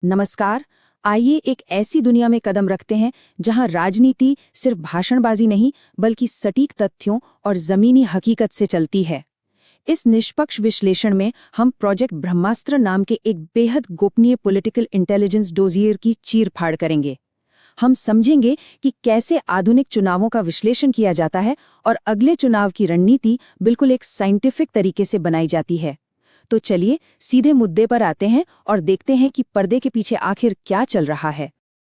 नमस्कार। आइए एक ऐसी दुनिया में कदम रखते हैं जहां राजनीति सिर्फ भाषणबाजी नहीं बल्कि सटीक तथ्यों और जमीनी हकीकत से चलती है। इस निष्पक्ष विश्लेषण में हम प्रोजेक्ट ब्रह्मास्त्र नाम के एक बेहद गोपनीय पॉलिटिकल इंटेलिजेंस डोजियर की चीर-फाड़ करेंगे। हम समझेंगे कि कैसे आधुनिक चुनावों का विश्लेषण किया जाता है और अगले चुनाव की रणनीति बिल्कुल एक साइंटिफिक तरीके से बनाई जाती है। तो चलिए सीधे मुद्दे पर आते हैं और देखते हैं कि पर्दे के पीछे आखिर क्या चल रहा है।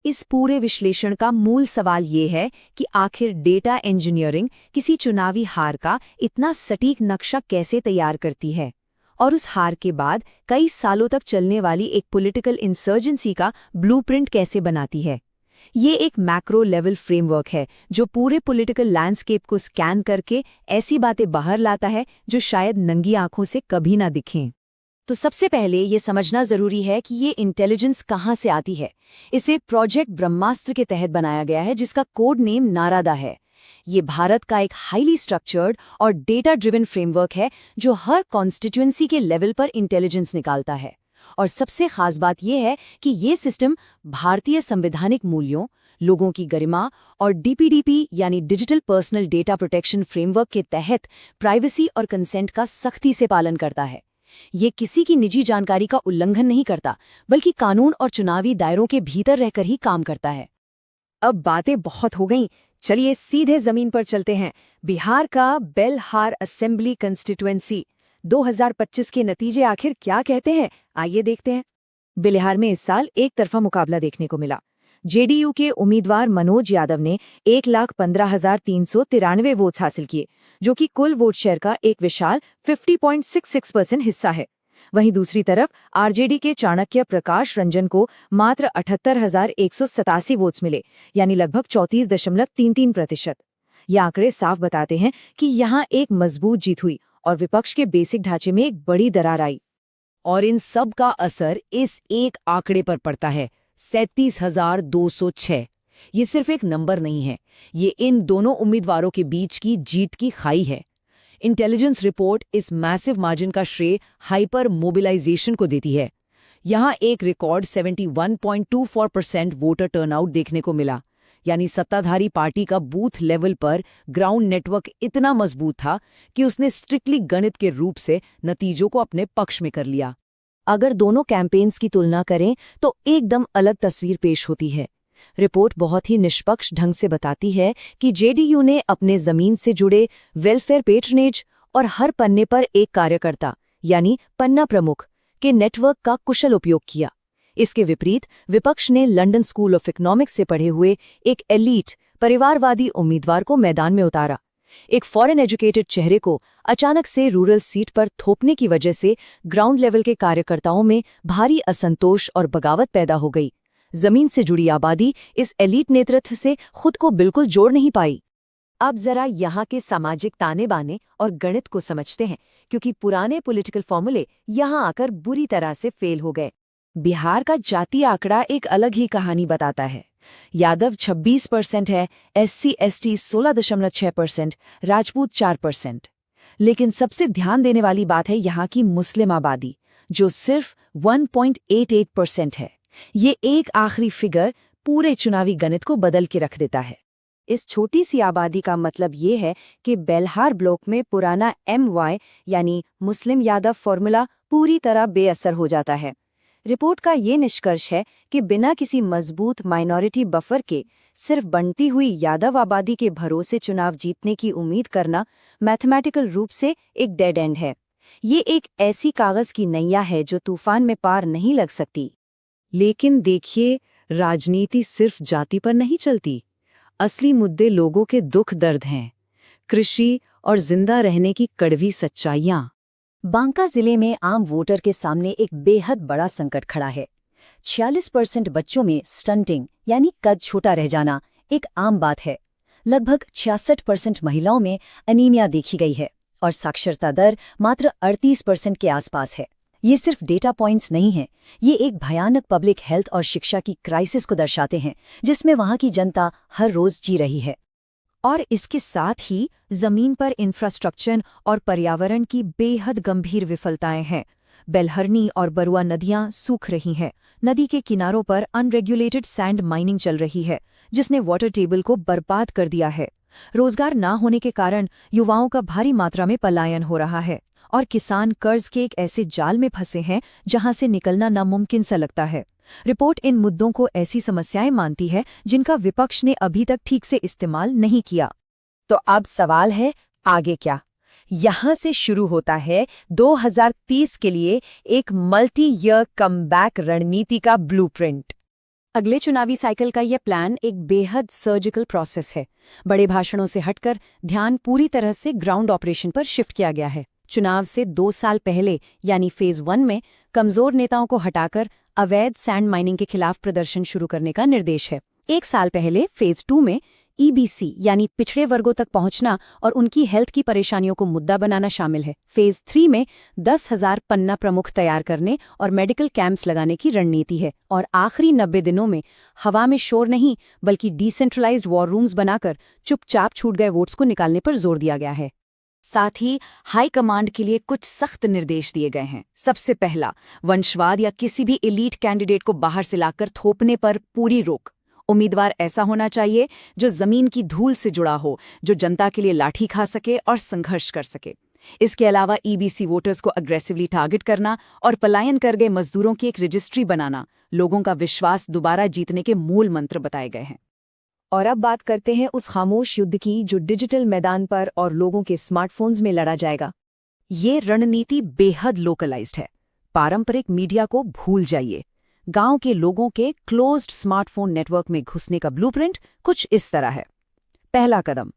इस पूरे विश्लेषण का मूल सवाल ये है कि आखिर डेटा इंजीनियरिंग किसी चुनावी हार का इतना सटीक नक्शा कैसे तैयार करती है और उस हार के बाद कई सालों तक चलने वाली एक पॉलिटिकल इंसर्जेंसी का ब्लूप्रिंट कैसे बनाती है। ये एक मैक्रो लेवल फ्रेमवर्क है जो पूरे पॉलिटिकल लैंडस्केप को स्कैन करके ऐसी बातें बाहर लाता है जो शायद नंगी आंखों से कभी ना दिखें। तो सबसे पहले ये समझना जरूरी है कि ये इंटेलिजेंस कहाँ से आती है। इसे प्रोजेक्ट ब्रह्मास्त्र के तहत बनाया गया है जिसका कोड नेम नारादा है। ये भारत का एक हाईली स्ट्रक्चर्ड और डेटा ड्रिवन फ्रेमवर्क है जो हर कॉन्स्टिट्यूएंसी के लेवल पर इंटेलिजेंस निकालता है। और सबसे खास बात यह है कि ये सिस्टम भारतीय संवैधानिक मूल्यों, लोगों की गरिमा और डीपीडीपी यानी digital personal data protection framework के तहत प्राइवेसी और कंसेंट का सख्ती से पालन करता है। ये किसी की निजी जानकारी का उल्लंघन नहीं करता बल्कि कानून और चुनावी दायरों के भीतर रहकर ही काम करता है। अब बातें बहुत हो गईं, चलिए सीधे जमीन पर चलते हैं। बिहार का बेलहार असेंबली कंस्टिट्यूएंसी 2025 के नतीजे आखिर क्या कहते हैं, आइए देखते हैं। बिहार में इस साल एक तरफा मुकाबला देखने को मिला। जेडीयू के उम्मीदवार मनोज यादव ने 1,15,393 वोट्स हासिल किए, जो कि कुल वोट शेयर का एक विशाल 50.66% हिस्सा है। वहीं दूसरी तरफ आरजेडी के चाणक्य प्रकाश रंजन को मात्र 78,187 वोट्स मिले, यानी लगभग 34.33%। ये आंकड़े साफ बताते हैं कि यहाँ एक मजबूत जीत हुई और विपक्ष के बेसिक ढांचे में एक बड़ी दरार आई। और इन सब का असर इस एक आंकड़े पर पड़ता है, 37,206। ये सिर्फ एक नंबर नहीं है, ये इन दोनों उम्मीदवारों के बीच की जीत की खाई है। इंटेलिजेंस रिपोर्ट इस मैसिव मार्जिन का श्रेय हाइपर मोबिलाइजेशन को देती है। यहाँ एक रिकॉर्ड 71.24% वोटर टर्नआउट देखने को मिला, यानी सत्ताधारी पार्टी का बूथ लेवल पर ग्राउंड नेटवर्क इतना मजबूत था कि उसने स्ट्रिक्टली गणित के रूप से नतीजों को अपने पक्ष में कर लिया। अगर दोनों कैंपेन्स की तुलना करें तो एकदम अलग तस्वीर पेश होती है। रिपोर्ट बहुत ही निष्पक्ष ढंग से बताती है कि जेडीयू ने अपने जमीन से जुड़े वेलफेयर पेट्रनेज और हर पन्ने पर एक कार्यकर्ता यानी पन्ना प्रमुख के नेटवर्क का कुशल उपयोग किया। इसके विपरीत विपक्ष ने लंदन स्कूल ऑफ इकोनॉमिक्स से पढ़े हुए एक एलीट परिवारवादी उम्मीदवार को मैदान में उतारा। एक फॉरेन एजुकेटेड चेहरे को अचानक से रूरल सीट पर थोपने की वजह से ग्राउंड लेवल के कार्यकर्ताओं में भारी असंतोष और बगावत पैदा हो गई। जमीन से जुड़ी आबादी इस एलीट नेतृत्व से खुद को बिल्कुल जोड़ नहीं पाई। अब जरा यहाँ के सामाजिक ताने बाने और गणित को समझते हैं, क्योंकि पुराने पॉलिटिकल फॉर्मूले यहाँ आकर बुरी तरह से फेल हो गए। बिहार का जातीय आंकड़ा एक अलग ही कहानी बताता है। यादव 26% है, SC/ST 16.6%, राजपूत 4%। लेकिन सबसे ध्यान देने वाली बात है यहाँ की मुस्लिम आबादी, जो सिर्फ 1.88% है। ये एक आखिरी फिगर पूरे चुनावी गणित को बदल के रख देता है। इस छोटी सी आबादी का मतलब ये है कि बेलहार ब्लॉक में पुराना MY यानी मुस्लिम यादव फॉर्मूला पूरी तरह बेअसर हो जाता है। रिपोर्ट का ये निष्कर्ष है कि बिना किसी मजबूत माइनॉरिटी बफर के सिर्फ बढ़ती हुई यादव आबादी के भरोसे चुनाव जीतने की उम्मीद करना मैथमेटिकल रूप से एक डेड एंड है। ये एक ऐसी कागज की नैया है जो तूफान में पार नहीं लग सकती। लेकिन देखिए, राजनीति सिर्फ जाति पर नहीं चलती। असली मुद्दे लोगों के दुख दर्द हैं, कृषि और जिंदा रहने की कड़वी सच्चाइयाँ। बांका जिले में आम वोटर के सामने एक बेहद बड़ा संकट खड़ा है। 46% बच्चों में स्टंटिंग यानी कद छोटा रह जाना एक आम बात है। लगभग 66% महिलाओं में एनीमिया देखी गई है और साक्षरता दर मात्र 38% के आसपास है। ये सिर्फ डेटा पॉइंट्स नहीं हैं, ये एक भयानक पब्लिक हेल्थ और शिक्षा की क्राइसिस को दर्शाते हैं जिसमें वहाँ की जनता हर रोज जी रही है। और इसके साथ ही जमीन पर इंफ्रास्ट्रक्चर और पर्यावरण की बेहद गंभीर विफलताएं हैं। बेलहरनी और बरुआ नदियां सूख रही हैं। नदी के किनारों पर अनरेगुलेटेड सैंड माइनिंग चल रही है, जिसने वाटर टेबल को बर्बाद कर दिया है। रोजगार ना होने के कारण युवाओं का भारी मात्रा में पलायन हो रहा है और किसान कर्ज के एक ऐसे जाल में फंसे हैं जहां से निकलना नामुमकिन सा लगता है। रिपोर्ट इन मुद्दों को ऐसी समस्याएं मानती है जिनका विपक्ष ने अभी तक ठीक से इस्तेमाल नहीं किया। तो अब सवाल है, आगे क्या? यहां से शुरू होता है 2030 के लिए एक मल्टी ईयर कमबैक रणनीति का ब्लूप्रिंट। अगले चुनावी साइकिल का यह प्लान एक बेहद सर्जिकल प्रोसेस है। बड़े भाषणों से हटकर ध्यान पूरी तरह से ग्राउंड ऑपरेशन पर शिफ्ट किया गया है। चुनाव से 2 साल पहले यानी फेज 1 में कमजोर नेताओं को हटाकर अवैध सैंड माइनिंग के खिलाफ प्रदर्शन शुरू करने का निर्देश है। 1 साल पहले फेज 2 में ईबीसी यानी पिछड़े वर्गों तक पहुंचना और उनकी हेल्थ की परेशानियों को मुद्दा बनाना शामिल है। फेज 3 में 10,000 पन्ना प्रमुख तैयार करने और मेडिकल कैंप्स लगाने की रणनीति है। और आखिरी 90 दिनों में हवा में शोर नहीं बल्कि डिसेंट्रलाइज्ड वॉर रूम्स बनाकर चुपचाप छूट गए वोट्स को निकालने पर जोर दिया गया है। साथ ही हाई कमांड के लिए कुछ सख्त निर्देश दिए गए हैं। सबसे पहला, वंशवाद या किसी भी एलीट कैंडिडेट को बाहर से लाकर थोपने पर पूरी रोक। उम्मीदवार ऐसा होना चाहिए जो जमीन की धूल से जुड़ा हो, जो जनता के लिए लाठी खा सके और संघर्ष कर सके। इसके अलावा ईबीसी वोटर्स को अग्रेसिवली टारगेट करना और पलायन कर गए मजदूरों की एक रजिस्ट्री बनाना लोगों का विश्वास दोबारा जीतने के मूल मंत्र बताए गए हैं। और अब बात करते हैं उस खामोश युद्ध की जो डिजिटल मैदान पर और लोगों के स्मार्टफोन्स में लड़ा जाएगा। ये रणनीति बेहद लोकलाइज्ड है। पारंपरिक मीडिया को भूल जाइए। गांव के लोगों के क्लोज्ड स्मार्टफोन नेटवर्क में घुसने का ब्लूप्रिंट कुछ इस तरह है। पहला कदम,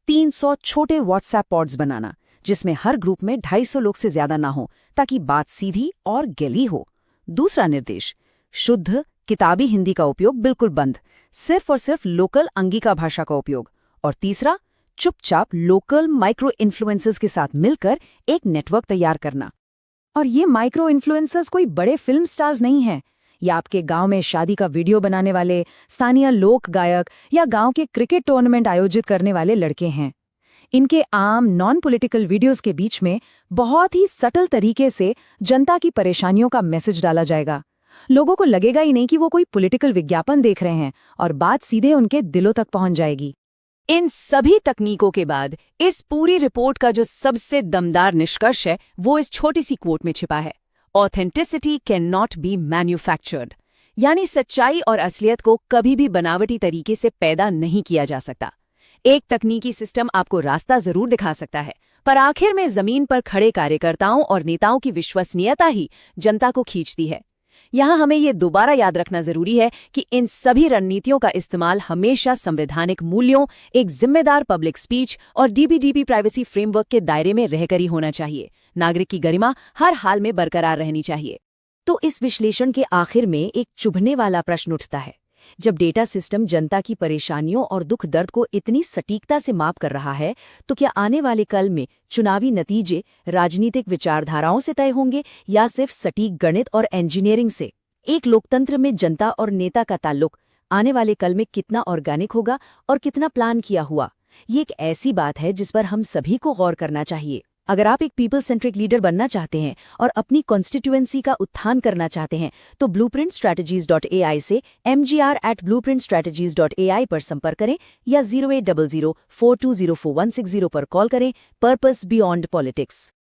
300 छोटे व्हाट्सएप पॉड्स बनाना, जिसमें हर ग्रुप में 250 लोग से ज्यादा ना हो, ताकि बात सीधी और गहरी हो। दूसरा निर्देश, शुद्ध किताबी हिंदी का उपयोग बिल्कुल बंद, सिर्फ और सिर्फ लोकल अंगिका भाषा का उपयोग। और तीसरा, चुपचाप लोकल माइक्रो इन्फ्लुएंसर्स के साथ मिलकर एक नेटवर्क तैयार करना। और ये माइक्रो इन्फ्लुएंसर्स कोई बड़े फिल्म स्टार्स नहीं हैं। ये आपके गांव में शादी का वीडियो बनाने वाले, स्थानीय लोक गायक या गांव के क्रिकेट टूर्नामेंट आयोजित करने वाले लड़के हैं। इनके आम नॉन पॉलिटिकल वीडियोस के बीच में बहुत ही सटल तरीके से जनता की परेशानियों का मैसेज डाला जाएगा। लोगों को लगेगा ही नहीं कि वो कोई पॉलिटिकल विज्ञापन देख रहे हैं और बात सीधे उनके दिलों तक पहुंच जाएगी। इन सभी तकनीकों के बाद इस पूरी रिपोर्ट का जो सबसे दमदार निष्कर्ष है वो इस छोटी सी कोट में छिपा है। Authenticity can not be manufactured, यानी सच्चाई और असलियत को कभी भी बनावटी तरीके से पैदा नहीं किया जा सकता। एक तकनीकी सिस्टम आपको रास्ता जरूर दिखा सकता है, पर आखिर में जमीन पर खड़े कार्यकर्ताओं और नेताओं की विश्वसनीयता ही जनता को खींचती है। यहाँ हमें ये दोबारा याद रखना जरूरी है कि इन सभी रणनीतियों का इस्तेमाल हमेशा संवैधानिक मूल्यों, एक जिम्मेदार पब्लिक स्पीच और डीबीडीपी प्राइवेसी फ्रेमवर्क के दायरे में रहकर ही होना चाहिए। नागरिक की गरिमा हर हाल में बरकरार रहनी चाहिए। तो इस विश्लेषण के आखिर में एक चुभने वाला प्रश्न उठता है। जब डेटा सिस्टम जनता की परेशानियों और दुख दर्द को इतनी सटीकता से माप कर रहा है, तो क्या आने वाले कल में चुनावी नतीजे राजनीतिक विचारधाराओं से तय होंगे या सिर्फ सटीक गणित और इंजीनियरिंग से? एक लोकतंत्र में जनता और नेता का ताल्लुक आने वाले कल में कितना ऑर्गेनिक होगा और कितना प्लान किया हुआ? ये एक ऐसी बात है जिस पर हम सभी को गौर करना चाहिए। अगर आप एक पीपल सेंट्रिक लीडर बनना चाहते हैं और अपनी कॉन्स्टिट्यूएंसी का उत्थान करना चाहते हैं, तो blueprintstrategies.ai से mgr@blueprintstrategies.ai पर संपर्क करें या 0800 420 4160 पर कॉल करें। Purpose beyond politics.